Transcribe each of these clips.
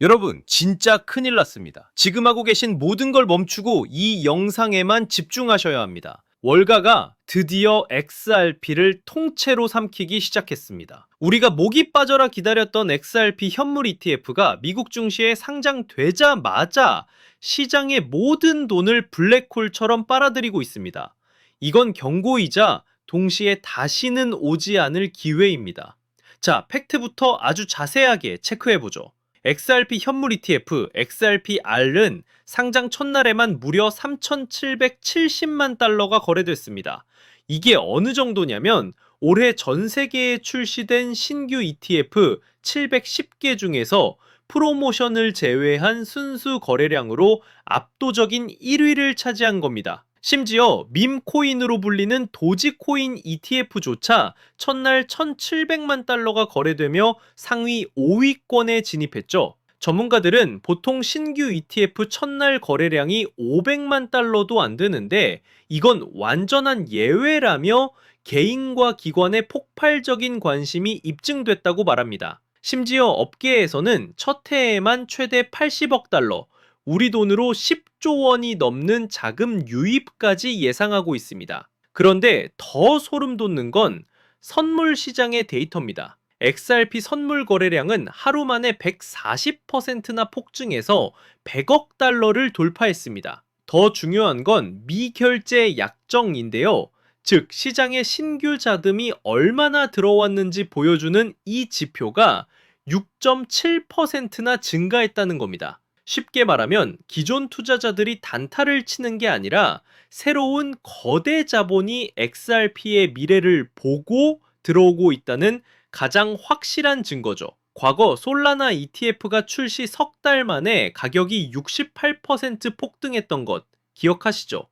여러분, 진짜 큰일 났습니다. 지금 하고 계신 모든 걸 멈추고 이 영상에만 집중하셔야 합니다. 월가가 드디어 XRP를 통째로 삼키기 시작했습니다. 우리가 목이 빠져라 기다렸던 XRP 현물 ETF가 미국 증시에 상장되자마자 시장의 모든 돈을 블랙홀처럼 빨아들이고 있습니다. 이건 경고이자 동시에 다시는 오지 않을 기회입니다. 자, 팩트부터 아주 자세하게 체크해보죠. XRP 현물 ETF, XRPR은 상장 첫날에만 무려 3,770만 달러가 거래됐습니다. 이게 어느 정도냐면 올해 전 세계에 출시된 신규 ETF 710개 중에서 프로모션을 제외한 순수 거래량으로 압도적인 1위를 차지한 겁니다. 심지어 밈코인으로 불리는 도지코인 ETF조차 첫날 1,700만 달러가 거래되며 상위 5위권에 진입했죠. 전문가들은 보통 신규 ETF 첫날 거래량이 500만 달러도 안 되는데 이건 완전한 예외라며 개인과 기관의 폭발적인 관심이 입증됐다고 말합니다. 심지어 업계에서는 첫 해에만 최대 80억 달러, 우리 돈으로 10조 원이 넘는 자금 유입까지 예상하고 있습니다. 그런데 더 소름 돋는 건 선물 시장의 데이터입니다. XRP 선물 거래량은 하루 만에 140%나 폭증해서 100억 달러를 돌파했습니다. 더 중요한 건 미결제 약정인데요. 즉 시장에 신규 자금이 얼마나 들어왔는지 보여주는 이 지표가 6.7%나 증가했다는 겁니다. 쉽게 말하면 기존 투자자들이 단타를 치는 게 아니라 새로운 거대 자본이 XRP의 미래를 보고 들어오고 있다는 가장 확실한 증거죠. 과거 솔라나 ETF가 출시 석 달 만에 가격이 68% 폭등했던 것 기억하시죠?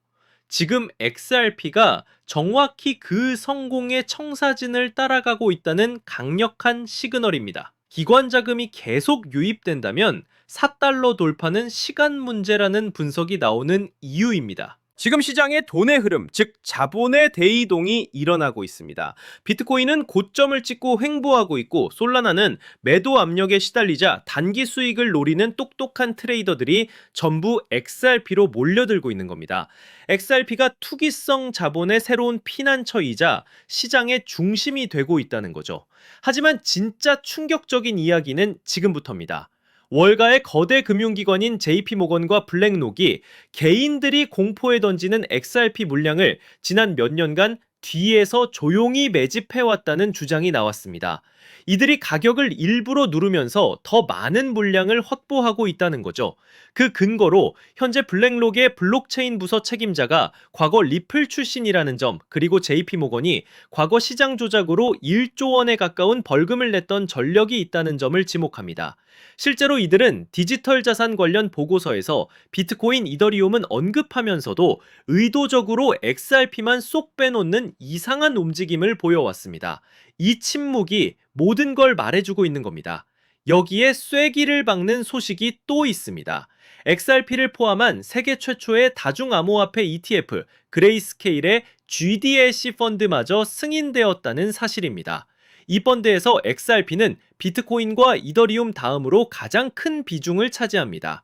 지금 XRP가 정확히 그 성공의 청사진을 따라가고 있다는 강력한 시그널입니다. 기관 자금이 계속 유입된다면 4달러 돌파는 시간 문제라는 분석이 나오는 이유입니다. 지금 시장의 돈의 흐름, 즉 자본의 대이동이 일어나고 있습니다. 비트코인은 고점을 찍고 횡보하고 있고 솔라나는 매도 압력에 시달리자 단기 수익을 노리는 똑똑한 트레이더들이 전부 XRP로 몰려들고 있는 겁니다. XRP가 투기성 자본의 새로운 피난처이자 시장의 중심이 되고 있다는 거죠. 하지만 진짜 충격적인 이야기는 지금부터입니다. 월가의 거대 금융기관인 JP모건과 블랙록이 개인들이 공포에 던지는 XRP 물량을 지난 몇 년간 뒤에서 조용히 매집해왔다는 주장이 나왔습니다. 이들이 가격을 일부러 누르면서 더 많은 물량을 확보하고 있다는 거죠. 그 근거로 현재 블랙록의 블록체인 부서 책임자가 과거 리플 출신이라는 점, 그리고 JP모건이 과거 시장 조작으로 1조 원에 가까운 벌금을 냈던 전력이 있다는 점을 지목합니다. 실제로 이들은 디지털 자산 관련 보고서에서 비트코인, 이더리움은 언급하면서도 의도적으로 XRP만 쏙 빼놓는 이상한 움직임을 보여왔습니다. 이 침묵이 모든 걸 말해주고 있는 겁니다. 여기에 쐐기를 박는 소식이 또 있습니다. XRP를 포함한 세계 최초의 다중암호화폐 ETF 그레이스케일의 GDLC 펀드마저 승인되었다는 사실입니다. 이 펀드에서 XRP는 비트코인과 이더리움 다음으로 가장 큰 비중을 차지합니다.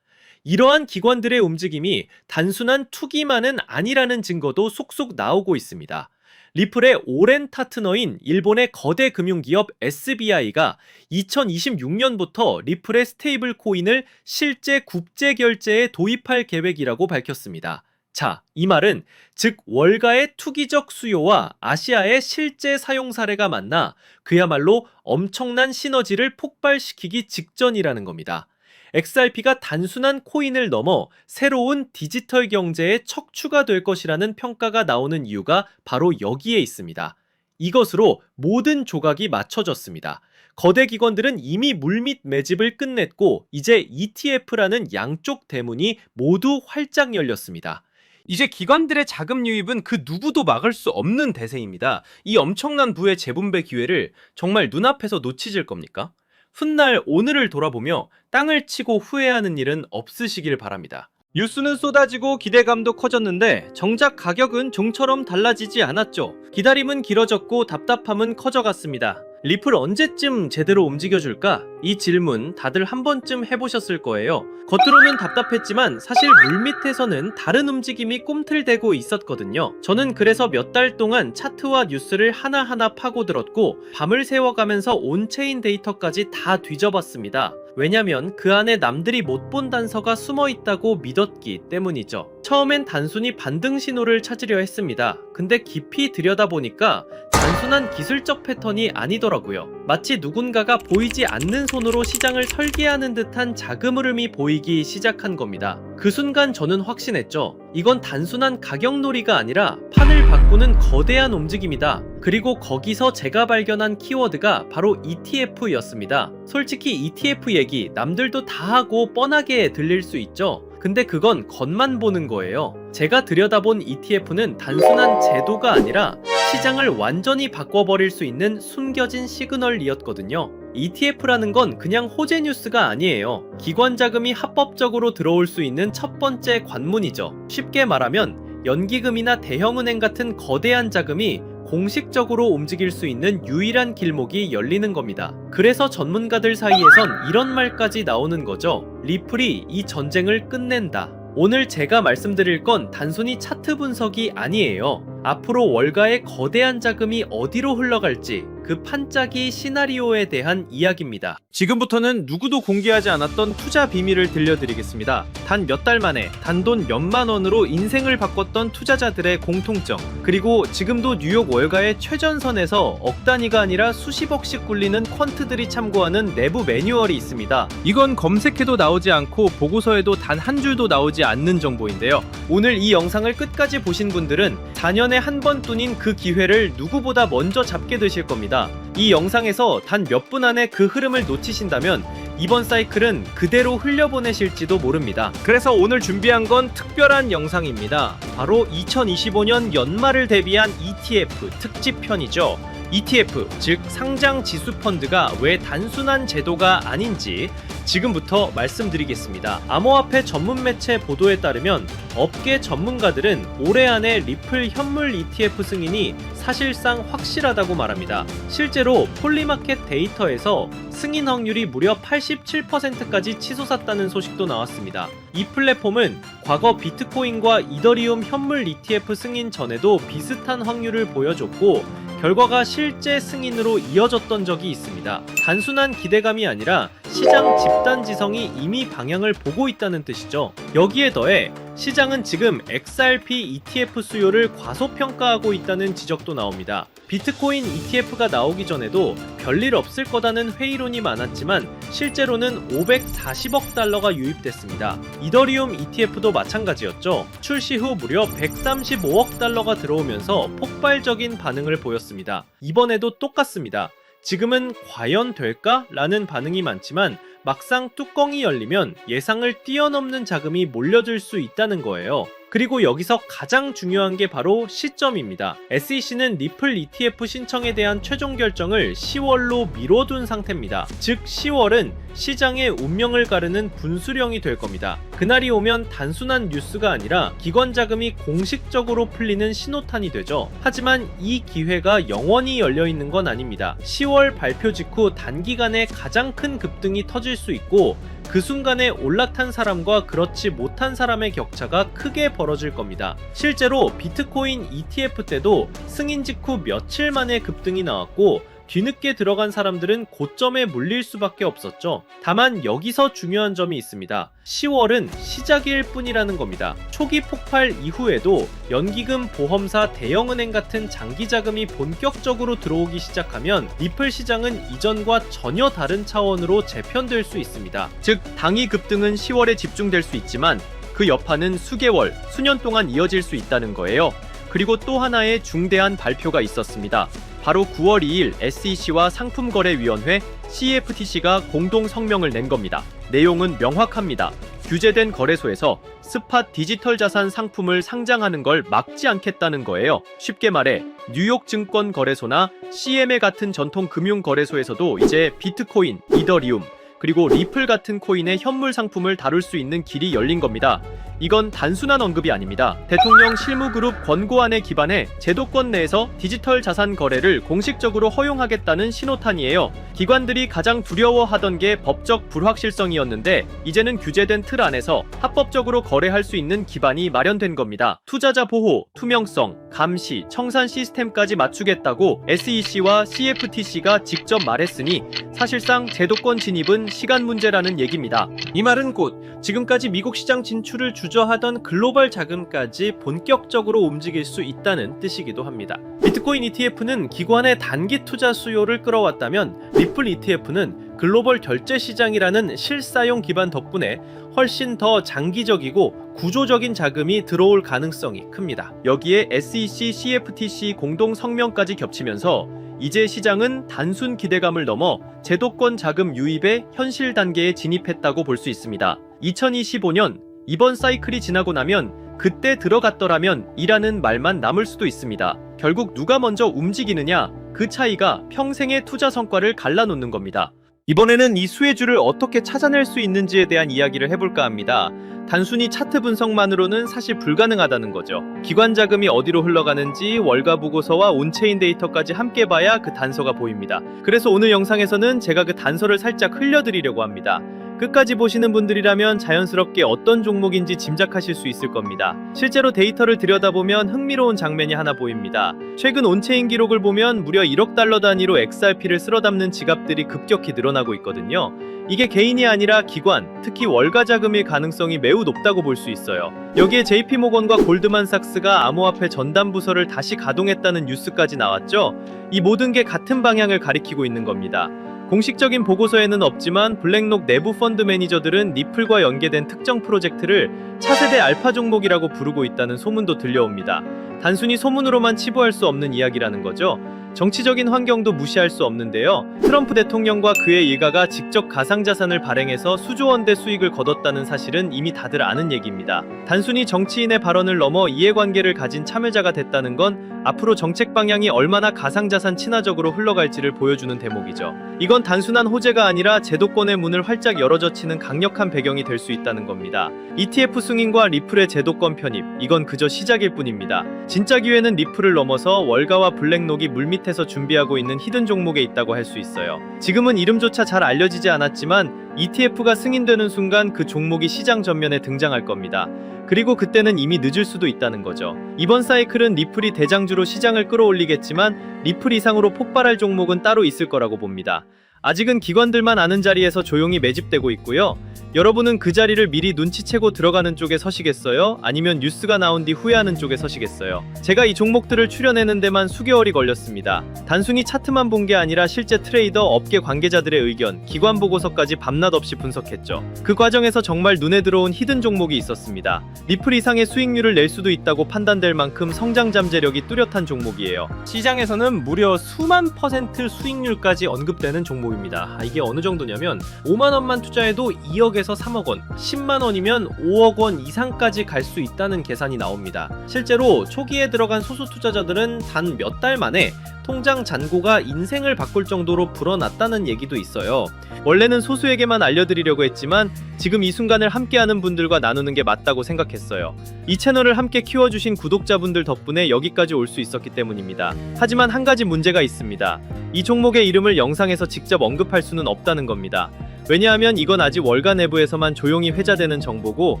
이러한 기관들의 움직임이 단순한 투기만은 아니라는 증거도 속속 나오고 있습니다. 리플의 오랜 파트너인 일본의 거대 금융기업 SBI가 2026년부터 리플의 스테이블 코인을 실제 국제 결제에 도입할 계획이라고 밝혔습니다. 자, 이 말은 즉 월가의 투기적 수요와 아시아의 실제 사용 사례가 만나 그야말로 엄청난 시너지를 폭발시키기 직전이라는 겁니다. XRP가 단순한 코인을 넘어 새로운 디지털 경제의 척추가 될 것이라는 평가가 나오는 이유가 바로 여기에 있습니다. 이것으로 모든 조각이 맞춰졌습니다. 거대 기관들은 이미 물밑 매집을 끝냈고 이제 ETF라는 양쪽 대문이 모두 활짝 열렸습니다. 이제 기관들의 자금 유입은 그 누구도 막을 수 없는 대세입니다. 이 엄청난 부의 재분배 기회를 정말 눈앞에서 놓치실 겁니까? 훗날 오늘을 돌아보며 땅을 치고 후회하는 일은 없으시길 바랍니다. 뉴스는 쏟아지고 기대감도 커졌는데 정작 가격은 좀처럼 달라지지 않았죠. 기다림은 길어졌고 답답함은 커져갔습니다. 리플 언제쯤 제대로 움직여줄까? 이 질문 다들 한 번쯤 해보셨을 거예요. 겉으로는 답답했지만 사실 물밑에서는 다른 움직임이 꿈틀대고 있었거든요. 저는 그래서 몇 달 동안 차트와 뉴스를 하나하나 파고들었고 밤을 새워가면서 온체인 데이터까지 다 뒤져봤습니다. 왜냐면 그 안에 남들이 못 본 단서가 숨어 있다고 믿었기 때문이죠. 처음엔 단순히 반등 신호를 찾으려 했습니다. 근데 깊이 들여다보니까 단순한 기술적 패턴이 아니더라고요. 마치 누군가가 보이지 않는 손으로 시장을 설계하는 듯한 자금 흐름이 보이기 시작한 겁니다. 그 순간 저는 확신했죠. 이건 단순한 가격놀이가 아니라 판을 바꾸는 거대한 움직임이다. 그리고 거기서 제가 발견한 키워드가 바로 ETF였습니다. 솔직히 ETF 얘기 남들도 다 하고 뻔하게 들릴 수 있죠. 근데 그건 겉만 보는 거예요. 제가 들여다본 ETF는 단순한 제도가 아니라 시장을 완전히 바꿔버릴 수 있는 숨겨진 시그널이었거든요. ETF라는 건 그냥 호재 뉴스가 아니에요. 기관 자금이 합법적으로 들어올 수 있는 첫 번째 관문이죠. 쉽게 말하면 연기금이나 대형은행 같은 거대한 자금이 공식적으로 움직일 수 있는 유일한 길목이 열리는 겁니다. 그래서 전문가들 사이에선 이런 말까지 나오는 거죠. 리플이 이 전쟁을 끝낸다. 오늘 제가 말씀드릴 건 단순히 차트 분석이 아니에요. 앞으로 월가의 거대한 자금이 어디로 흘러갈지 그 판짜기 시나리오에 대한 이야기입니다. 지금부터는 누구도 공개하지 않았던 투자 비밀을 들려드리겠습니다. 단 몇 달 만에 단돈 몇만 원으로 인생을 바꿨던 투자자들의 공통점, 그리고 지금도 뉴욕 월가의 최전선에서 억 단위가 아니라 수십억씩 굴리는 퀀트들이 참고하는 내부 매뉴얼이 있습니다. 이건 검색해도 나오지 않고 보고서에도 단 한 줄도 나오지 않는 정보인데요. 오늘 이 영상을 끝까지 보신 분들은 4년에 한 번 뿐인 그 기회를 누구보다 먼저 잡게 되실 겁니다. 이 영상에서 단 몇 분 안에 그 흐름을 놓치신다면 이번 사이클은 그대로 흘려보내실지도 모릅니다. 그래서 오늘 준비한 건 특별한 영상입니다. 바로 2025년 연말을 대비한 ETF 특집편이죠. ETF, 즉 상장 지수 펀드가 왜 단순한 제도가 아닌지 지금부터 말씀드리겠습니다. 암호화폐 전문 매체 보도에 따르면 업계 전문가들은 올해 안에 리플 현물 ETF 승인이 사실상 확실하다고 말합니다. 실제로 폴리마켓 데이터에서 승인 확률이 무려 87%까지 치솟았다는 소식도 나왔습니다. 이 플랫폼은 과거 비트코인과 이더리움 현물 ETF 승인 전에도 비슷한 확률을 보여줬고 결과가 실제 승인으로 이어졌던 적이 있습니다. 단순한 기대감이 아니라 시장 집단지성이 이미 방향을 보고 있다는 뜻이죠. 여기에 더해 시장은 지금 XRP ETF 수요를 과소평가하고 있다는 지적도 나옵니다. 비트코인 ETF가 나오기 전에도 별일 없을 거다는 회의론이 많았지만 실제로는 540억 달러가 유입됐습니다. 이더리움 ETF도 마찬가지였죠. 출시 후 무려 135억 달러가 들어오면서 폭발적인 반응을 보였습니다. 이번에도 똑같습니다. 지금은 과연 될까? 라는 반응이 많지만 막상 뚜껑이 열리면 예상을 뛰어넘는 자금이 몰려들 수 있다는 거예요. 그리고 여기서 가장 중요한 게 바로 시점입니다. SEC는 리플 ETF 신청에 대한 최종 결정을 10월로 미뤄둔 상태입니다. 즉 10월은 시장의 운명을 가르는 분수령이 될 겁니다. 그날이 오면 단순한 뉴스가 아니라 기관 자금이 공식적으로 풀리는 신호탄이 되죠. 하지만 이 기회가 영원히 열려있는 건 아닙니다. 10월 발표 직후 단기간에 가장 큰 급등이 터질 수 있고 그 순간에 올라탄 사람과 그렇지 못한 사람의 격차가 크게 벌어질 겁니다. 실제로 비트코인 ETF 때도 승인 직후 며칠 만에 급등이 나왔고 뒤늦게 들어간 사람들은 고점에 물릴 수밖에 없었죠. 다만 여기서 중요한 점이 있습니다. 10월은 시작일 뿐이라는 겁니다. 초기 폭발 이후에도 연기금, 보험사, 대형은행 같은 장기 자금이 본격적으로 들어오기 시작하면 리플 시장은 이전과 전혀 다른 차원으로 재편될 수 있습니다. 즉 당이 급등은 10월에 집중될 수 있지만 그 여파는 수개월, 수년 동안 이어질 수 있다는 거예요. 그리고 또 하나의 중대한 발표가 있었습니다. 바로 9월 2일 SEC와 상품거래위원회 CFTC가 공동 성명을 낸 겁니다. 내용은 명확합니다. 규제된 거래소에서 스팟 디지털 자산 상품을 상장하는 걸 막지 않겠다는 거예요. 쉽게 말해 뉴욕 증권 거래소나 CME 같은 전통 금융 거래소에서도 이제 비트코인, 이더리움, 그리고 리플 같은 코인의 현물 상품을 다룰 수 있는 길이 열린 겁니다. 이건 단순한 언급이 아닙니다. 대통령 실무그룹 권고안에 기반해 제도권 내에서 디지털 자산 거래를 공식적으로 허용하겠다는 신호탄이에요. 기관들이 가장 두려워하던 게 법적 불확실성이었는데 이제는 규제된 틀 안에서 합법적으로 거래할 수 있는 기반이 마련된 겁니다. 투자자 보호, 투명성, 감시, 청산 시스템까지 맞추겠다고 SEC와 CFTC가 직접 말했으니 사실상 제도권 진입은 시간 문제라는 얘기입니다. 이 말은 곧 지금까지 미국 시장 진출을 주저하던 글로벌 자금까지 본격적으로 움직일 수 있다는 뜻이기도 합니다. 비트코인 ETF는 기관의 단기 투자 수요를 끌어왔다면 리플 ETF는 글로벌 결제 시장이라는 실사용 기반 덕분에 훨씬 더 장기적이고 구조적인 자금이 들어올 가능성이 큽니다. 여기에 SEC, CFTC 공동 성명까지 겹치면서 이제 시장은 단순 기대감을 넘어 제도권 자금 유입의 현실 단계에 진입했다고 볼 수 있습니다. 2025년 이번 사이클이 지나고 나면 그때 들어갔더라면 이라는 말만 남을 수도 있습니다. 결국 누가 먼저 움직이느냐, 그 차이가 평생의 투자 성과를 갈라놓는 겁니다. 이번에는 이 수혜주를 어떻게 찾아낼 수 있는지에 대한 이야기를 해볼까 합니다. 단순히 차트 분석만으로는 사실 불가능하다는 거죠. 기관 자금이 어디로 흘러가는지 월가 보고서와 온체인 데이터까지 함께 봐야 그 단서가 보입니다. 그래서 오늘 영상에서는 제가 그 단서를 살짝 흘려드리려고 합니다. 끝까지 보시는 분들이라면 자연스럽게 어떤 종목인지 짐작하실 수 있을 겁니다. 실제로 데이터를 들여다보면 흥미로운 장면이 하나 보입니다. 최근 온체인 기록을 보면 무려 1억 달러 단위로 XRP를 쓸어담는 지갑들이 급격히 늘어나고 있거든요. 이게 개인이 아니라 기관, 특히 월가 자금일 가능성이 매우 높다고 볼 수 있어요. 여기에 JP모건과 골드만삭스가 암호화폐 전담 부서를 다시 가동했다는 뉴스까지 나왔죠. 이 모든 게 같은 방향을 가리키고 있는 겁니다. 공식적인 보고서에는 없지만 블랙록 내부 펀드 매니저들은 리플과 연계된 특정 프로젝트를 차세대 알파 종목이라고 부르고 있다는 소문도 들려옵니다. 단순히 소문으로만 치부할 수 없는 이야기라는 거죠. 정치적인 환경도 무시할 수 없는데요. 트럼프 대통령과 그의 일가가 직접 가상자산을 발행해서 수조 원대 수익을 거뒀다는 사실은 이미 다들 아는 얘기입니다. 단순히 정치인의 발언을 넘어 이해관계를 가진 참여자가 됐다는 건 앞으로 정책 방향이 얼마나 가상자산 친화적으로 흘러갈지를 보여주는 대목이죠. 이건 단순한 호재가 아니라 제도권의 문을 활짝 열어젖히는 강력한 배경이 될 수 있다는 겁니다. ETF 승인과 리플의 제도권 편입, 이건 그저 시작일 뿐입니다. 진짜 기회는 리플을 넘어서 월가와 블랙록이 물밑에서 준비하고 있는 히든 종목에 있다고 할 수 있어요. 지금은 이름조차 잘 알려지지 않았지만 ETF가 승인되는 순간 그 종목이 시장 전면에 등장할 겁니다. 그리고 그때는 이미 늦을 수도 있다는 거죠. 이번 사이클은 리플이 대장주로 시장을 끌어올리겠지만 리플 이상으로 폭발할 종목은 따로 있을 거라고 봅니다. 아직은 기관들만 아는 자리에서 조용히 매집되고 있고요. 여러분은 그 자리를 미리 눈치채고 들어가는 쪽에 서시겠어요? 아니면 뉴스가 나온 뒤 후회하는 쪽에 서시겠어요? 제가 이 종목들을 추려내는 데만 수개월이 걸렸습니다. 단순히 차트만 본 게 아니라 실제 트레이더, 업계 관계자들의 의견, 기관 보고서까지 밤낮 없이 분석했죠. 그 과정에서 정말 눈에 들어온 히든 종목이 있었습니다. 리플 이상의 수익률을 낼 수도 있다고 판단될 만큼 성장 잠재력이 뚜렷한 종목이에요. 시장에서는 무려 수만 퍼센트 수익률까지 언급되는 종목입니다. 이게 어느 정도냐면 5만 원만 투자해도 2억에서 3억 원, 10만 원이면 5억 원 이상까지 갈 수 있다는 계산이 나옵니다. 실제로 초기에 들어간 소수 투자자들은 단 몇 달 만에 통장 잔고가 인생을 바꿀 정도로 불어났다는 얘기도 있어요. 원래는 소수에게만 알려드리려고 했지만 지금 이 순간을 함께하는 분들과 나누는 게 맞다고 생각했어요. 이 채널을 함께 키워주신 구독자분들 덕분에 여기까지 올 수 있었기 때문입니다. 하지만 한 가지 문제가 있습니다. 이 종목의 이름을 영상에서 직접 언급할 수는 없다는 겁니다. 왜냐하면 이건 아직 월가 내부에서만 조용히 회자되는 정보고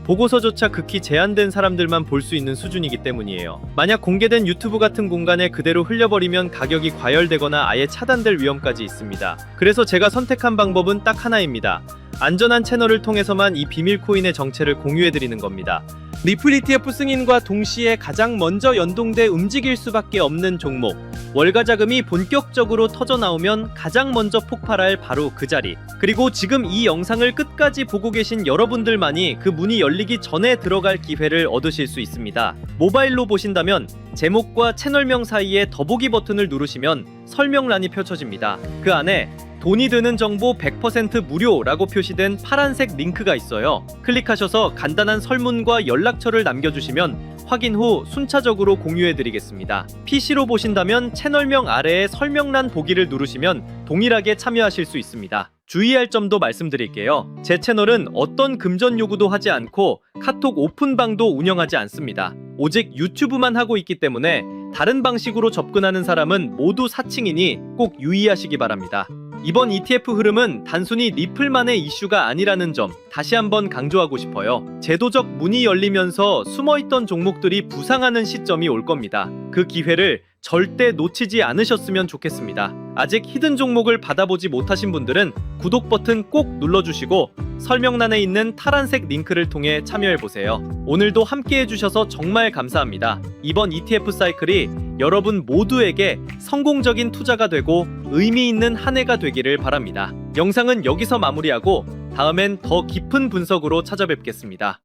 보고서조차 극히 제한된 사람들만 볼 수 있는 수준이기 때문이에요. 만약 공개된 유튜브 같은 공간에 그대로 흘려버리면 가격이 과열되거나 아예 차단될 위험까지 있습니다. 그래서 제가 선택한 방법은 딱 하나입니다. 안전한 채널을 통해서만 이 비밀 코인의 정체를 공유해드리는 겁니다. 리플 ETF 승인과 동시에 가장 먼저 연동돼 움직일 수밖에 없는 종목, 월가 자금이 본격적으로 터져나오면 가장 먼저 폭발할 바로 그 자리, 그리고 지금 이 영상을 끝까지 보고 계신 여러분들만이 그 문이 열리기 전에 들어갈 기회를 얻으실 수 있습니다. 모바일로 보신다면 제목과 채널명 사이에 더보기 버튼을 누르시면 설명란이 펼쳐집니다. 그 안에 돈이 드는 정보 100% 무료라고 표시된 파란색 링크가 있어요. 클릭하셔서 간단한 설문과 연락처를 남겨주시면 확인 후 순차적으로 공유해드리겠습니다. PC로 보신다면 채널명 아래에 설명란 보기를 누르시면 동일하게 참여하실 수 있습니다. 주의할 점도 말씀드릴게요. 제 채널은 어떤 금전 요구도 하지 않고 카톡 오픈방도 운영하지 않습니다. 오직 유튜브만 하고 있기 때문에 다른 방식으로 접근하는 사람은 모두 사칭이니 꼭 유의하시기 바랍니다. 이번 ETF 흐름은 단순히 리플만의 이슈가 아니라는 점 다시 한번 강조하고 싶어요. 제도적 문이 열리면서 숨어있던 종목들이 부상하는 시점이 올 겁니다. 그 기회를 절대 놓치지 않으셨으면 좋겠습니다. 아직 히든 종목을 받아보지 못하신 분들은 구독 버튼 꼭 눌러주시고 설명란에 있는 파란색 링크를 통해 참여해보세요. 오늘도 함께 해주셔서 정말 감사합니다. 이번 ETF 사이클이 여러분 모두에게 성공적인 투자가 되고 의미 있는 한 해가 되기를 바랍니다. 영상은 여기서 마무리하고 다음엔 더 깊은 분석으로 찾아뵙겠습니다.